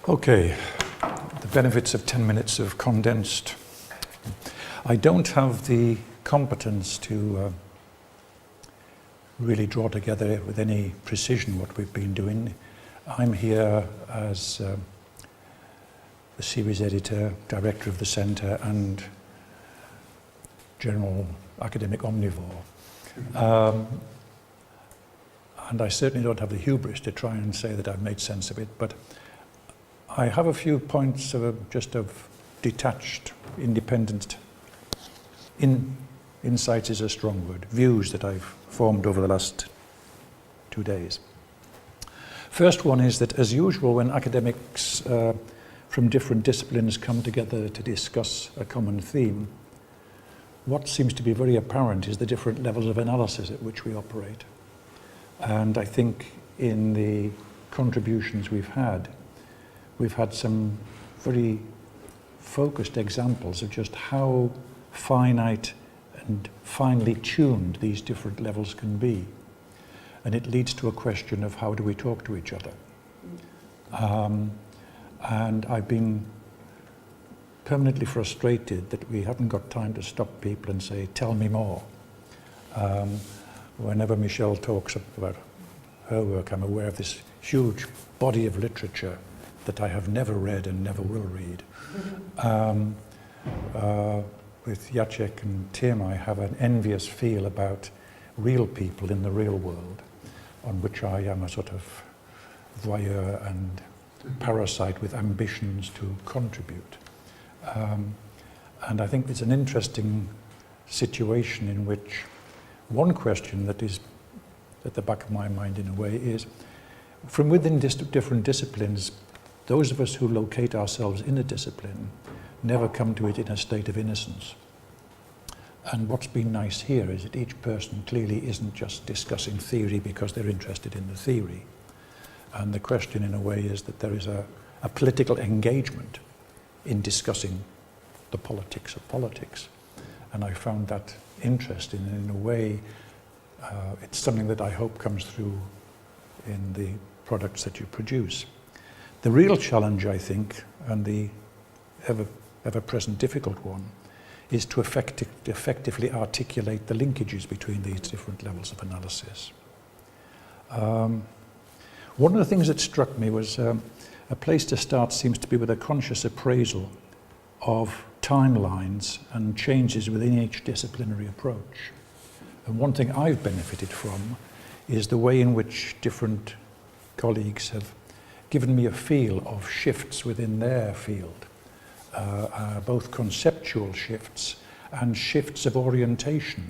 Okay, the benefits of 10 minutes of condensed. I don't have the competence to really draw together with any precision what we've been doing. I'm here as the series editor, director of the centre and general academic omnivore. And I certainly don't have the hubris to try and say that I've made sense of it, but I have a few points of just of detached, independent, insights is a strong word, views that I've formed over the last 2 days. First one is that, as usual, when academics from different disciplines come together to discuss a common theme, what seems to be very apparent is the different levels of analysis at which we operate. And I think in the contributions we've had some very focused examples of just how finite and finely tuned these different levels can be. And it leads to a question of how do we talk to each other. And I've been permanently frustrated that we haven't got time to stop people and say, tell me more. Whenever Michelle talks about her work, I'm aware of this huge body of literature that I have never read and never will read. With Jacek and Tim, I have an envious feel about real people in the real world, on which I am a sort of voyeur and parasite with ambitions to contribute. And I think it's an interesting situation in which one question that is at the back of my mind in a way is, from within different disciplines, those of us who locate ourselves in a discipline never come to it in a state of innocence. And what's been nice here is that each person clearly isn't just discussing theory because they're interested in the theory. And the question in a way is that there is a political engagement in discussing the politics of politics. And I found that interesting, and in a way it's something that I hope comes through in the products that you produce. The real challenge, I think, and the ever-present difficult one, is to effectively articulate the linkages between these different levels of analysis. One of the things that struck me was a place to start seems to be with a conscious appraisal of timelines and changes within each disciplinary approach. And one thing I've benefited from is the way in which different colleagues have given me a feel of shifts within their field, both conceptual shifts and shifts of orientation,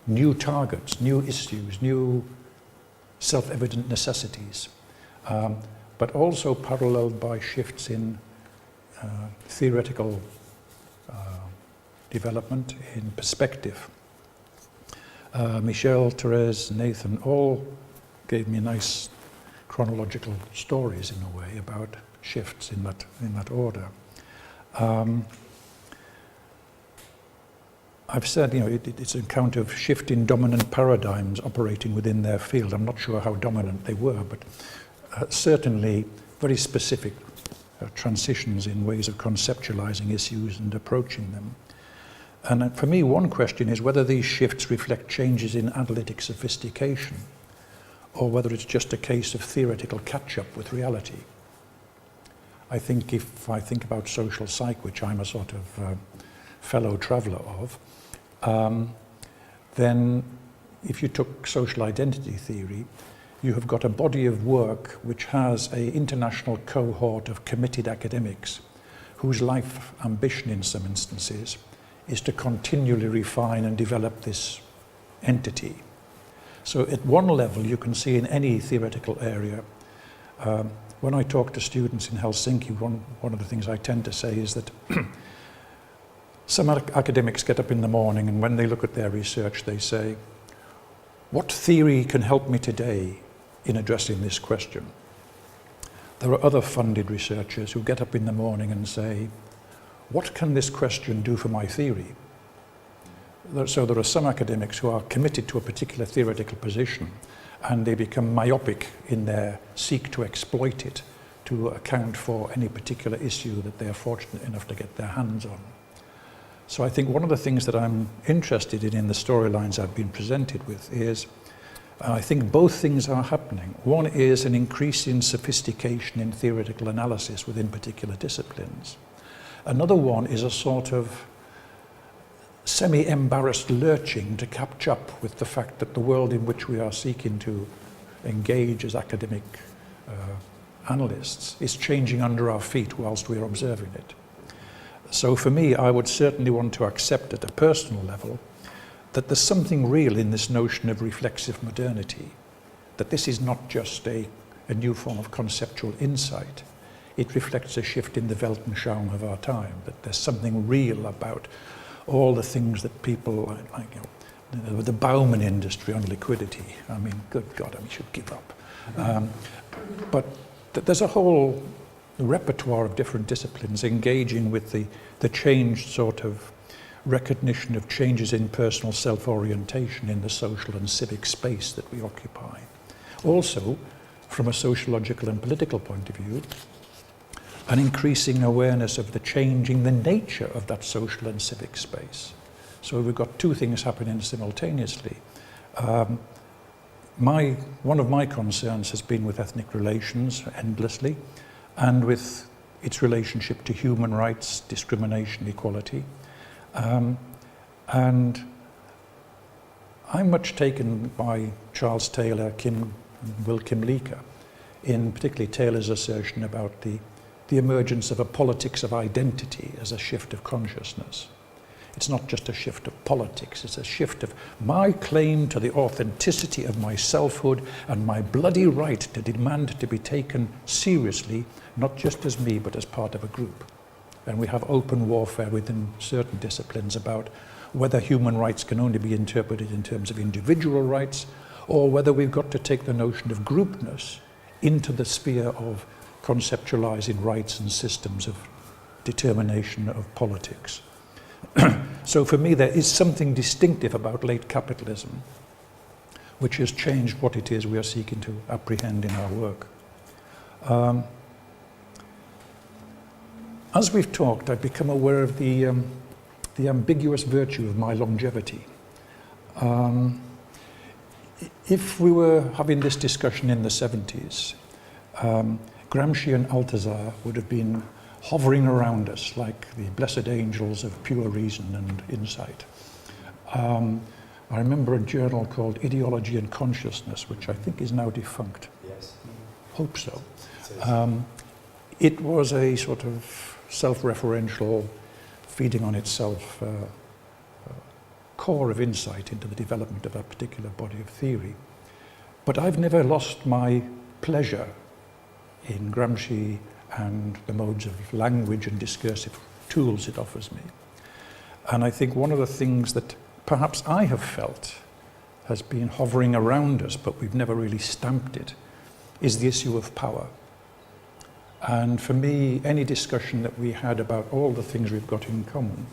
new targets, new issues, new self-evident necessities, but also paralleled by shifts in theoretical development, in perspective. Michelle, Therese, Nathan all gave me nice chronological stories in a way about shifts in that order. I've said, it's an account of shift in dominant paradigms operating within their field. I'm not sure how dominant they were, but certainly very specific transitions in ways of conceptualizing issues and approaching them. And for me, one question is whether these shifts reflect changes in analytic sophistication, or whether it's just a case of theoretical catch-up with reality. I think if I think about social psych, which I'm a sort of fellow traveller of, then if you took social identity theory, you have got a body of work which has an international cohort of committed academics whose life ambition in some instances is to continually refine and develop this entity. So at one level you can see in any theoretical area, when I talk to students in Helsinki, one of the things I tend to say is that some academics get up in the morning and when they look at their research they say, what theory can help me today in addressing this question? There are other funded researchers who get up in the morning and say, what can this question do for my theory? So there are some academics who are committed to a particular theoretical position and they become myopic in their seek to exploit it to account for any particular issue that they're fortunate enough to get their hands on. So I think one of the things that I'm interested in the storylines I've been presented with is, I think both things are happening. One is an increase in sophistication in theoretical analysis within particular disciplines. Another one is a sort of semi-embarrassed lurching to catch up with the fact that the world in which we are seeking to engage as academic analysts is changing under our feet whilst we are observing it. So for me, I would certainly want to accept at a personal level that there's something real in this notion of reflexive modernity, that this is not just a new form of conceptual insight. It reflects a shift in the Weltanschauung of our time, that there's something real about all the things that people, like the Bauman industry on liquidity. I mean, good God, we should give up. But there's a whole repertoire of different disciplines engaging with the changed sort of recognition of changes in personal self-orientation in the social and civic space that we occupy. Also, from a sociological and political point of view, an increasing awareness of the changing the nature of that social and civic space. So we've got two things happening simultaneously. One of my concerns has been with ethnic relations endlessly, and with its relationship to human rights, discrimination, equality. And I'm much taken by Charles Taylor, Will Kimlicka, in particularly Taylor's assertion about the emergence of a politics of identity as a shift of consciousness. It's not just a shift of politics, it's a shift of my claim to the authenticity of my selfhood and my bloody right to demand to be taken seriously, not just as me, but as part of a group. And we have open warfare within certain disciplines about whether human rights can only be interpreted in terms of individual rights, or whether we've got to take the notion of groupness into the sphere of conceptualizing rights and systems of determination of politics. So for me, there is something distinctive about late capitalism which has changed what it is we are seeking to apprehend in our work. As we've talked, I've become aware of the ambiguous virtue of my longevity. If we were having this discussion in the 70s, Gramsci and Althusser would have been hovering around us like the blessed angels of pure reason and insight. I remember a journal called Ideology and Consciousness, which I think is now defunct. Yes. Hope so. It was a sort of self-referential, feeding on itself core of insight into the development of a particular body of theory. But I've never lost my pleasure in Gramsci and the modes of language and discursive tools it offers me. And I think one of the things that perhaps I have felt has been hovering around us, but we've never really stamped it, is the issue of power. And for me, any discussion that we had about all the things we've got in common,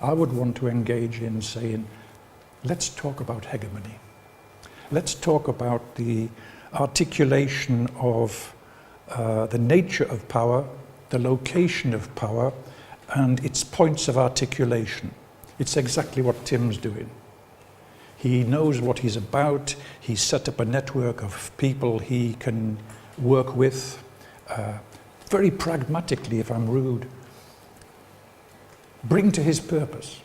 I would want to engage in saying, let's talk about hegemony. Let's talk about the articulation of the nature of power, the location of power, and its points of articulation. It's exactly what Tim's doing. He knows what he's about. He's set up a network of people he can work with, very pragmatically, if I'm rude, bring to his purpose.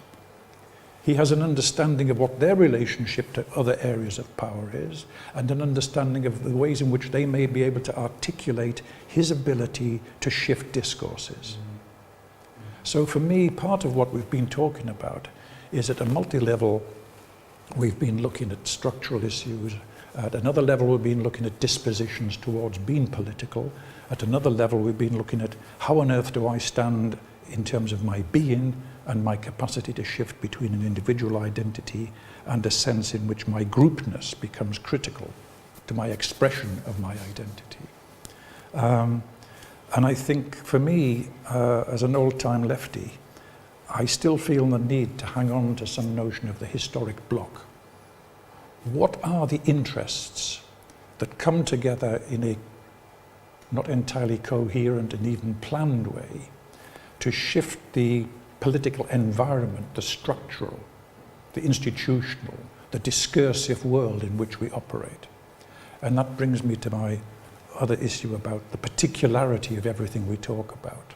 He has an understanding of what their relationship to other areas of power is, and an understanding of the ways in which they may be able to articulate his ability to shift discourses. So for me, part of what we've been talking about is at a multi-level, we've been looking at structural issues. At another level, we've been looking at dispositions towards being political. At another level, we've been looking at how on earth do I stand in terms of my being and my capacity to shift between an individual identity and a sense in which my groupness becomes critical to my expression of my identity. And I think for me, as an old-time lefty, I still feel the need to hang on to some notion of the historic bloc. What are the interests that come together in a not entirely coherent and even planned way to shift the political environment, the structural, the institutional, the discursive world in which we operate. And that brings me to my other issue about the particularity of everything we talk about.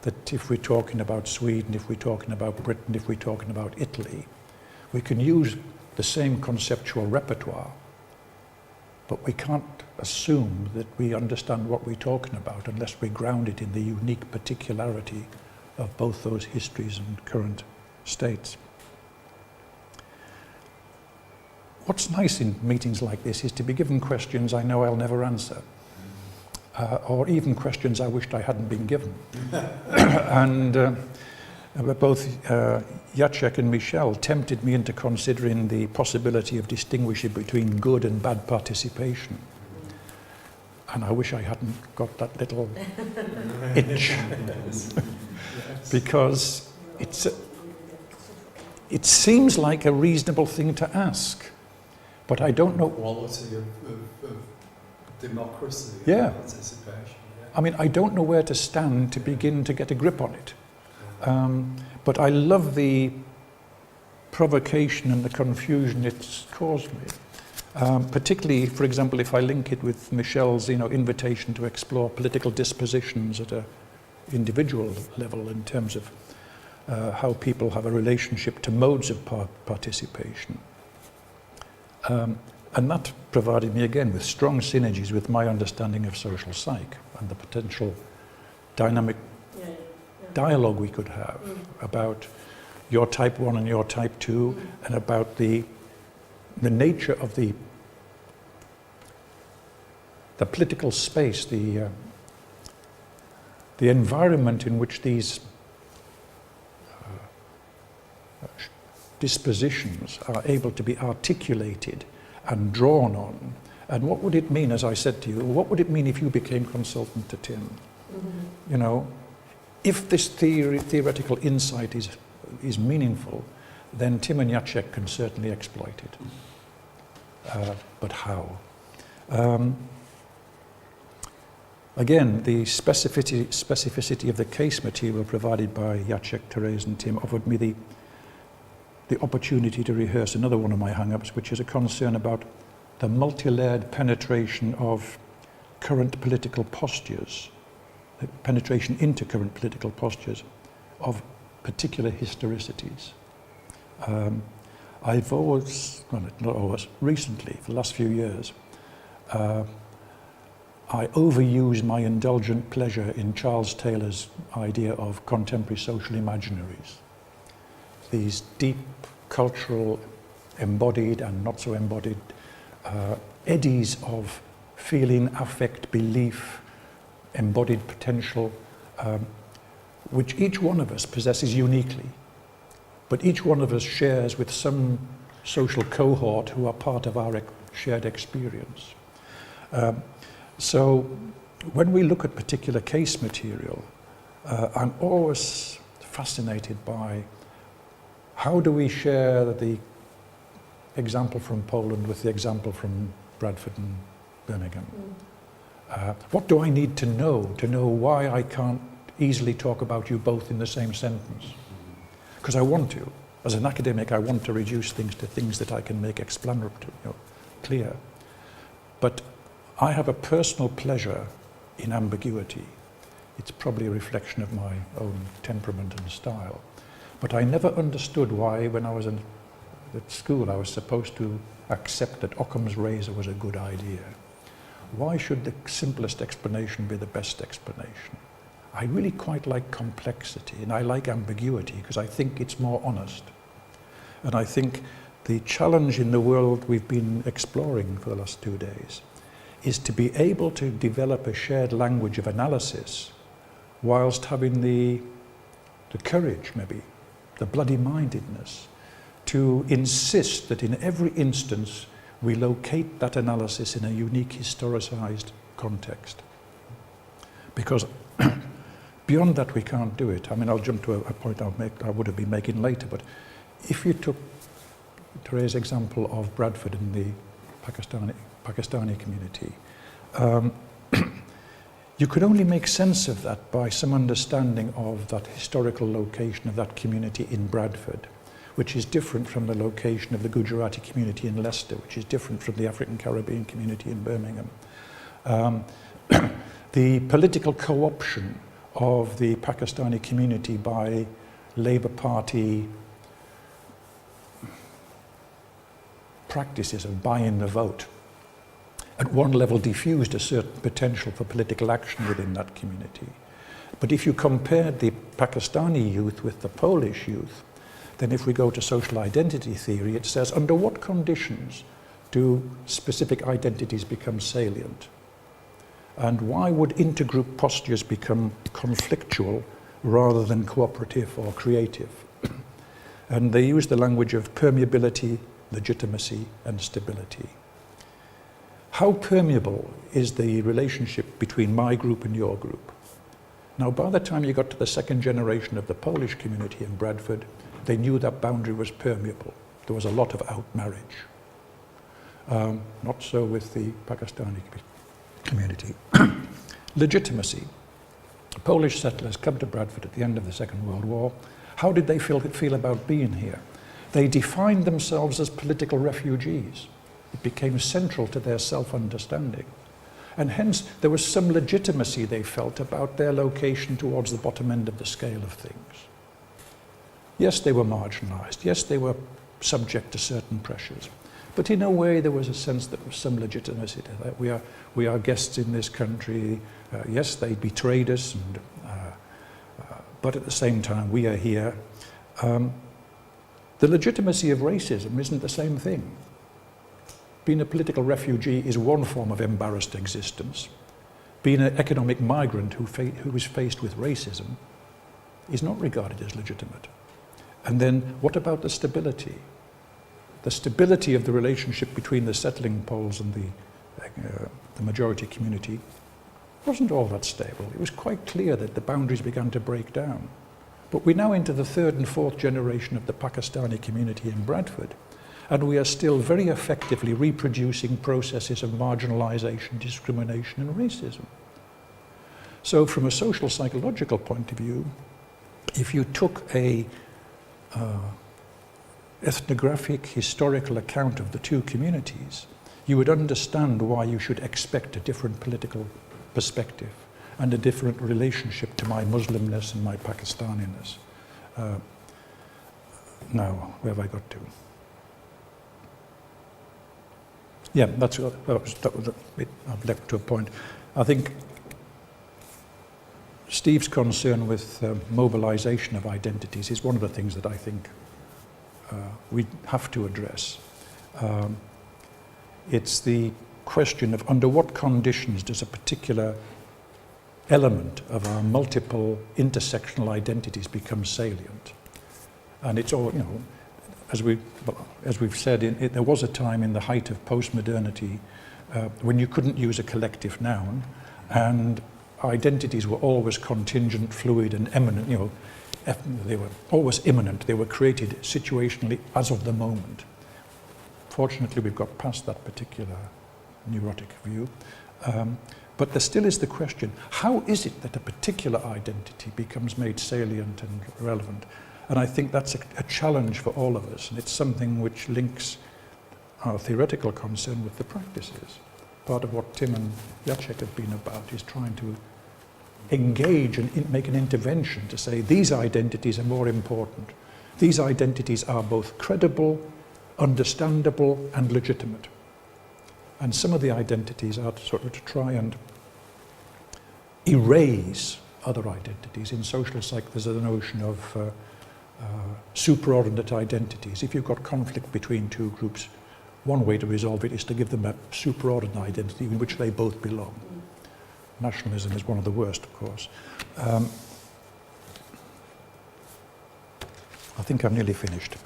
That if we're talking about Sweden, if we're talking about Britain, if we're talking about Italy, we can use the same conceptual repertoire, but we can't assume that we understand what we're talking about unless we ground it in the unique particularity of both those histories and current states. What's nice in meetings like this is to be given questions I know I'll never answer, or even questions I wished I hadn't been given. And both Jacek and Michel tempted me into considering the possibility of distinguishing between good and bad participation. And I wish I hadn't got that little itch. Because it seems like a reasonable thing to ask, but I don't know. Quality of democracy Yeah. and participation. Yeah. I mean, I don't know where to stand to begin to get a grip on it. But I love the provocation and the confusion it's caused me. Particularly, for example, if I link it with Michel's, invitation to explore political dispositions at an individual level in terms of how people have a relationship to modes of participation. And that provided me again with strong synergies with my understanding of social psych and the potential dynamic dialogue we could have about your type 1 and your type 2 and about the nature of the political space, the environment in which these dispositions are able to be articulated and drawn on. And what would it mean, as I said to you, what would it mean if you became consultant to Tim? If this theoretical insight is meaningful, then Tim and Jacek can certainly exploit it. But how? Again, the specificity of the case material provided by Jacek, Therese and Tim offered me the opportunity to rehearse another one of my hang-ups, which is a concern about the multi-layered penetration of current political postures, the penetration into current political postures of particular historicities. I've always, well, not always, recently, for the last few years, I overuse my indulgent pleasure in Charles Taylor's idea of contemporary social imaginaries. These deep cultural, embodied and not so embodied eddies of feeling, affect, belief, embodied potential, which each one of us possesses uniquely, but each one of us shares with some social cohort who are part of our shared experience. So when we look at particular case material, I'm always fascinated by how do we share the example from Poland with the example from Bradford and Birmingham? What do I need to know why I can't easily talk about you both in the same sentence? Because I want to. As an academic, I want to reduce things to things that I can make explanatory, clear. But I have a personal pleasure in ambiguity. It's probably a reflection of my own temperament and style. But I never understood why, when I was at school, I was supposed to accept that Occam's razor was a good idea. Why should the simplest explanation be the best explanation? I really quite like complexity, and I like ambiguity because I think it's more honest. And I think the challenge in the world we've been exploring for the last 2 days is to be able to develop a shared language of analysis whilst having the courage, maybe, the bloody-mindedness, to insist that in every instance we locate that analysis in a unique historicized context. Because beyond that we can't do it. I mean, I'll jump to a point I would have been making later, but if you took Therese's example of Bradford in the Pakistani community, You could only make sense of that by some understanding of that historical location of that community in Bradford, which is different from the location of the Gujarati community in Leicester, which is different from the African Caribbean community in Birmingham. The political co-option of the Pakistani community by Labour Party practices of buying the vote at one level diffused a certain potential for political action within that community. But if you compared the Pakistani youth with the Polish youth, then if we go to social identity theory, it says under what conditions do specific identities become salient? And why would intergroup postures become conflictual rather than cooperative or creative? And they use the language of permeability, legitimacy, and stability. How permeable is the relationship between my group and your group? Now, by the time you got to the second generation of the Polish community in Bradford, they knew that boundary was permeable. There was a lot of out-marriage. Not so with the Pakistani community. Legitimacy. Polish settlers come to Bradford at the end of the Second World War. How did they feel about being here? They defined themselves as political refugees. It became central to their self-understanding. And hence, there was some legitimacy they felt about their location towards the bottom end of the scale of things. Yes, they were marginalised. Yes, they were subject to certain pressures. But in a way, there was a sense that there was some legitimacy to that. We are guests in this country. Yes, they betrayed us, but at the same time, we are here. The legitimacy of racism isn't the same thing. Being a political refugee is one form of embarrassed existence. Being an economic migrant who is faced with racism is not regarded as legitimate. And then what about the stability? The stability of the relationship between the settling Poles and the majority community wasn't all that stable. It was quite clear that the boundaries began to break down. But we're now into the third and fourth generation of the Pakistani community in Bradford, and we are still very effectively reproducing processes of marginalisation, discrimination and racism. So from a social psychological point of view, if you took a ethnographic historical account of the two communities, you would understand why you should expect a different political perspective and a different relationship to my Muslimness and my Pakistaniness. Now, where have I got to? Yeah, that was a bit, I've left to a point. I think Steve's concern with mobilisation of identities is one of the things that I think we have to address. It's the question of under what conditions does a particular element of our multiple intersectional identities become salient. And it's all, you know, as we've said, there was a time in the height of post-modernity when you couldn't use a collective noun, and identities were always contingent, fluid and immanent. You know, they were always immanent. They were created situationally as of the moment. Fortunately, we've got past that particular neurotic view. But there still is the question, how is it that a particular identity becomes made salient and relevant? And I think that's a challenge for all of us, and it's something which links our theoretical concern with the practices. Part of what Tim and Jacek have been about is trying to engage and make an intervention to say these identities are more important. These identities are both credible, understandable, and legitimate. And some of the identities are sort of to try and erase other identities. In social psych, there's a notion of superordinate identities. If you've got conflict between two groups, one way to resolve it is to give them a superordinate identity in which they both belong. Nationalism is one of the worst, of course. I think I'm nearly finished.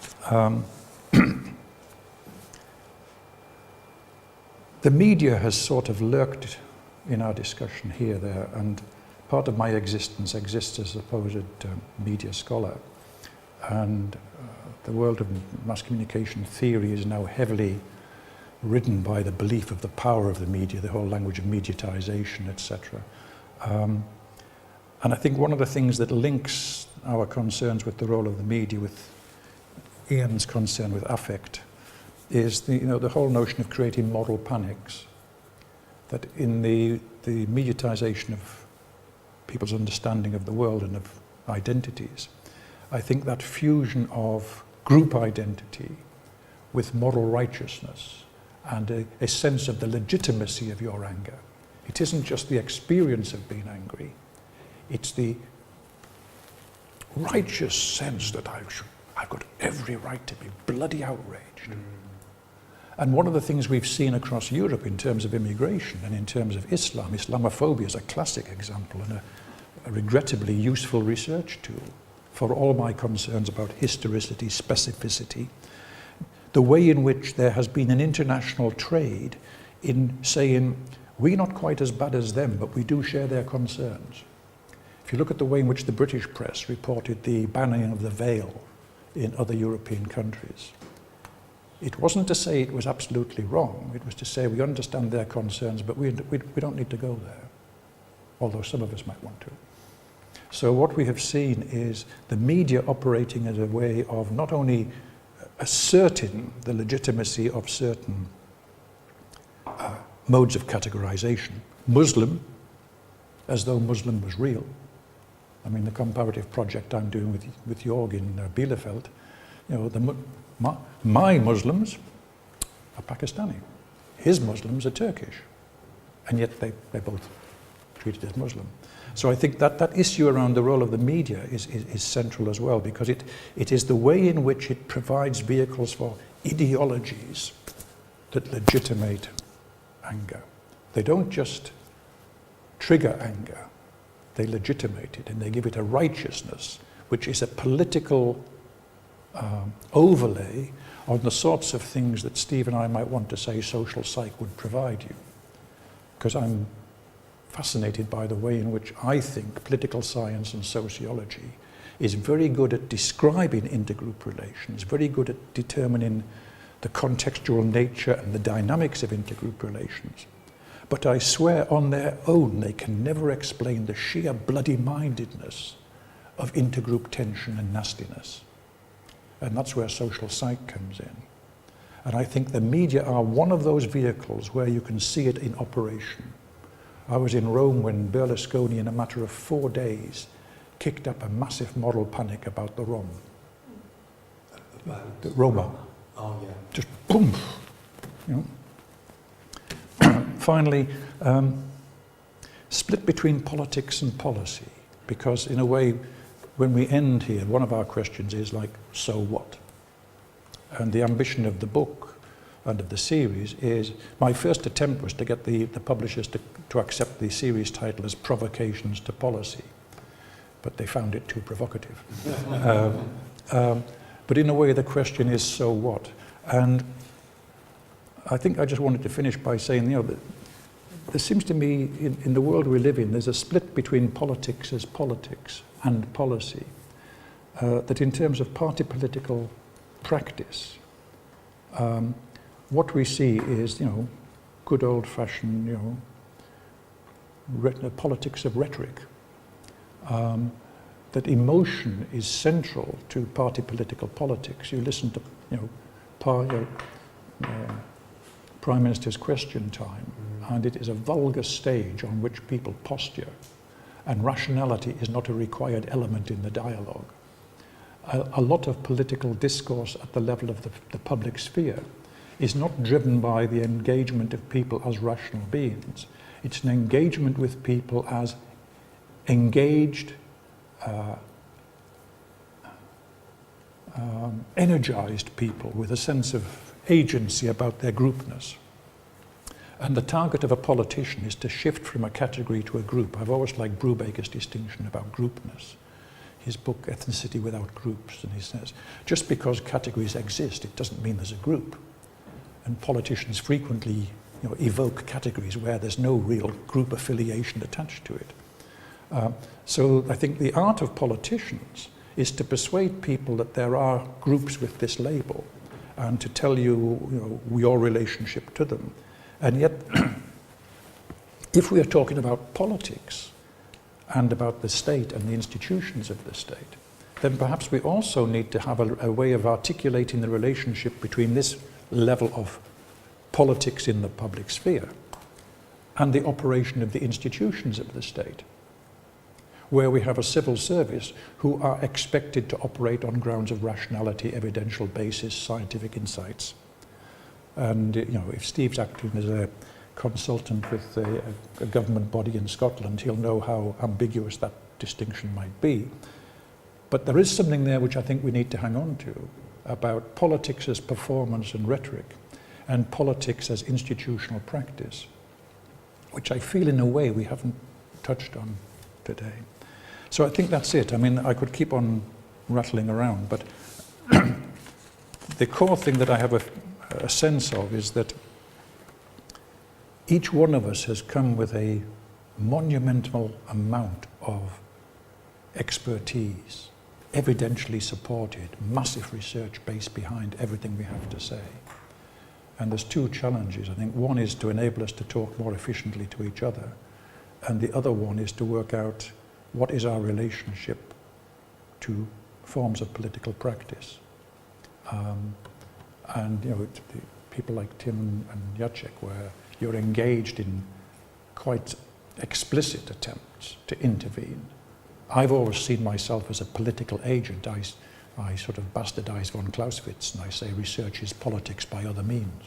The media has sort of lurked in our discussion here, there, and part of my existence exists as a supposed media scholar. And the world of mass communication theory is now heavily ridden by the belief of the power of the media, the whole language of mediatization, etc. And I think one of the things that links our concerns with the role of the media with Ian's concern with affect is the whole notion of creating moral panics. That in the mediatization of people's understanding of the world and of identities, I think that fusion of group identity with moral righteousness and a sense of the legitimacy of your anger. It isn't just the experience of being angry, it's the righteous sense that I've got every right to be bloody outraged. And one of the things we've seen across Europe in terms of immigration and in terms of Islam, Islamophobia is a classic example and a regrettably useful research tool for all my concerns about historicity, specificity, the way in which there has been an international trade in saying, we're not quite as bad as them, but we do share their concerns. If you look at the way in which the British press reported the banning of the veil in other European countries, it wasn't to say it was absolutely wrong, it was to say we understand their concerns, but we don't need to go there, although some of us might want to. So what we have seen is the media operating as a way of not only asserting the legitimacy of certain modes of categorization, Muslim, as though Muslim was real. I mean, the comparative project I'm doing with Jorg in Bielefeld, my Muslims are Pakistani, his Muslims are Turkish, and yet they both treated as Muslim. So I think that issue around the role of the media is central as well, because it is the way in which it provides vehicles for ideologies that legitimate anger. They don't just trigger anger, they legitimate it and they give it a righteousness, which is a political overlay on the sorts of things that Steve and I might want to say social psych would provide you. Because I'm fascinated by the way in which I think political science and sociology is very good at describing intergroup relations, very good at determining the contextual nature and the dynamics of intergroup relations. But I swear on their own they can never explain the sheer bloody-mindedness of intergroup tension and nastiness. And that's where social psych comes in. And I think the media are one of those vehicles where you can see it in operation. I was in Rome when Berlusconi, in a matter of 4 days, kicked up a massive moral panic about the Rom. The Roma. Oh, yeah. Just boom. Finally, split between politics and policy, because in a way, when we end here, one of our questions is like, so what? And the ambition of the book and of the series is, my first attempt was to get the publishers to accept the series title as Provocations to Policy, but they found it too provocative. But in a way, the question is, so what? And I think I just wanted to finish by saying, that there seems to me, in the world we live in, there's a split between politics as politics and policy, that in terms of party political practice, what we see is, good old-fashioned, politics of rhetoric. That emotion is central to party political politics. You listen to, Prime Minister's Question Time, and it is a vulgar stage on which people posture, and rationality is not a required element in the dialogue. A lot of political discourse at the level of the public sphere is not driven by the engagement of people as rational beings. It's an engagement with people as engaged, energized people with a sense of agency about their groupness. And the target of a politician is to shift from a category to a group. I've always liked Brubaker's distinction about groupness. His book, Ethnicity Without Groups, and he says, just because categories exist, it doesn't mean there's a group. And politicians frequently evoke categories where there's no real group affiliation attached to it. So I think the art of politicians is to persuade people that there are groups with this label and to tell you, your relationship to them. And yet, if we are talking about politics, and about the state and the institutions of the state, then perhaps we also need to have a way of articulating the relationship between this level of politics in the public sphere and the operation of the institutions of the state, where we have a civil service who are expected to operate on grounds of rationality, evidential basis, scientific insights. And if Steve's acting as a consultant with a government body in Scotland, he'll know how ambiguous that distinction might be. But there is something there which I think we need to hang on to about politics as performance and rhetoric, and politics as institutional practice, which I feel in a way we haven't touched on today. So I think that's it. I mean, I could keep on rattling around, but the core thing that I have a sense of is that each one of us has come with a monumental amount of expertise, evidentially supported, massive research base behind everything we have to say. And there's two challenges. I think one is to enable us to talk more efficiently to each other, and the other one is to work out what is our relationship to forms of political practice. And people like Tim and Jacek, where you're engaged in quite explicit attempts to intervene. I've always seen myself as a political agent. I sort of bastardize von Clausewitz and I say research is politics by other means.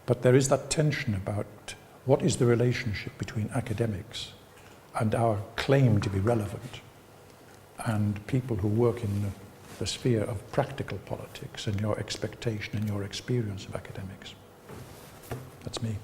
But there is that tension about what is the relationship between academics and our claim to be relevant and people who work in the sphere of practical politics and your expectation and your experience of academics. That's me.